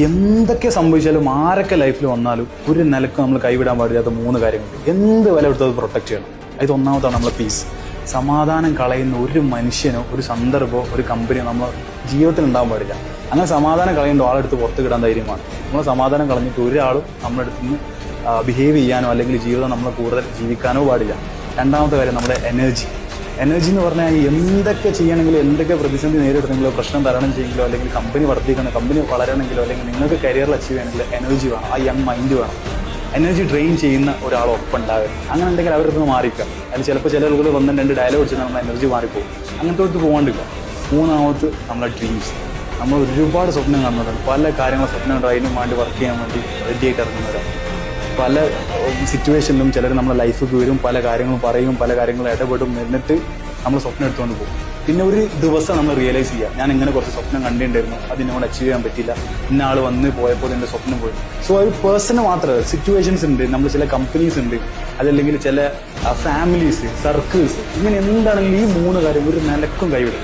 എന്തൊക്കെ സംഭവിച്ചാലും ആരൊക്കെ ലൈഫിൽ വന്നാലും ഒരു നിലക്ക് നമ്മൾ കൈവിടാൻ പാടില്ലാത്ത 3 കാര്യങ്ങളുണ്ട്. എന്ത് വില എടുത്തത് പ്രൊട്ടക്ട് ചെയ്യണം. ഇത് ഒന്നാമതാണ് നമ്മളെ പീസ്. സമാധാനം കളയുന്ന ഒരു മനുഷ്യനോ ഒരു സന്ദർഭമോ ഒരു കമ്പനിയോ നമ്മളെ ജീവിതത്തിൽ ഉണ്ടാകാൻ പാടില്ല. അങ്ങനെ സമാധാനം കളയേണ്ട ആളെടുത്ത് പുറത്ത് കിടാൻ ധൈര്യമാണ്. നമ്മൾ സമാധാനം കളഞ്ഞിട്ട് ഒരാളും നമ്മുടെ അടുത്ത് നിന്ന് ബിഹേവ് ചെയ്യാനോ അല്ലെങ്കിൽ ജീവിതം നമ്മളെ കൂടുതൽ ജീവിക്കാനോ പാടില്ല. രണ്ടാമത്തെ കാര്യം നമ്മുടെ എനർജി എന്ന് പറഞ്ഞാൽ എന്തൊക്കെ ചെയ്യണമെങ്കിലും എന്തൊക്കെ പ്രതിസന്ധി നേരിടണമെങ്കിലോ പ്രശ്നം തരണം ചെയ്യെങ്കിലോ അല്ലെങ്കിൽ കമ്പനി വർദ്ധിക്കണം, കമ്പനി വളരണമെങ്കിലോ അല്ലെങ്കിൽ നിങ്ങൾക്ക് കരിയറിൽ അച്ചീവ് ചെയ്യണമെങ്കിൽ എനർജി വേണം. ആ യങ് മൈൻഡ് വേണം. എനർജി ഡ്രെയിൻ ചെയ്യുന്ന ഒരാളൊപ്പം ഉണ്ടാകരുത്. അങ്ങനെ ഉണ്ടെങ്കിൽ അവരുടെ നിന്ന് മാറിക്കാം. അതിൽ ചിലപ്പോൾ ചില ആളുകൾ 1-2 ഡയലോഗ് വെച്ചാൽ നമ്മൾ എനർജി മാറിപ്പോകും. അങ്ങനത്തെ അടുത്ത് പോകാണ്ടില്ല. മൂന്നാമത് നമ്മളെ ഡ്രീംസ്. നമ്മൾ ഒരുപാട് സ്വപ്നം കാണുന്നവരാണ്. പല കാര്യങ്ങളും സ്വപ്നം കണ്ട് അതിനും വേണ്ടി വർക്ക് ചെയ്യാൻ വേണ്ടി റെഡിയായിട്ട് ഇറങ്ങുന്നവരാണ്. പല സിറ്റുവേഷനിലും ചിലർ നമ്മളെ ലൈഫിൽ വരും, പല കാര്യങ്ങളും പറയും, പല കാര്യങ്ങളും ഇടപെടും. എന്നിട്ട് നമ്മൾ സ്വപ്നം എടുത്തുകൊണ്ട് പോകും. പിന്നെ ഒരു ദിവസം നമ്മൾ റിയലൈസ് ചെയ്യുക, ഞാൻ ഇങ്ങനെ കുറച്ച് സ്വപ്നം കണ്ടിട്ടുണ്ടായിരുന്നു, അതിനോട് അച്ചീവ് ചെയ്യാൻ പറ്റില്ല, ഇന്ന ആൾ വന്ന് പോയപ്പോൾ എൻ്റെ സ്വപ്നം പോയി. സോ ഒരു പേഴ്സണ് മാത്രമല്ല, സിറ്റുവേഷൻസ് ഉണ്ട്, നമ്മൾ ചില കമ്പനീസ് ഉണ്ട്, അതല്ലെങ്കിൽ ചില ഫാമിലീസ്, സർക്കിൾസ്, ഇങ്ങനെ എന്താണെങ്കിലും ഈ 3 കാര്യം ഒരു നിലക്കും കൈവിടും.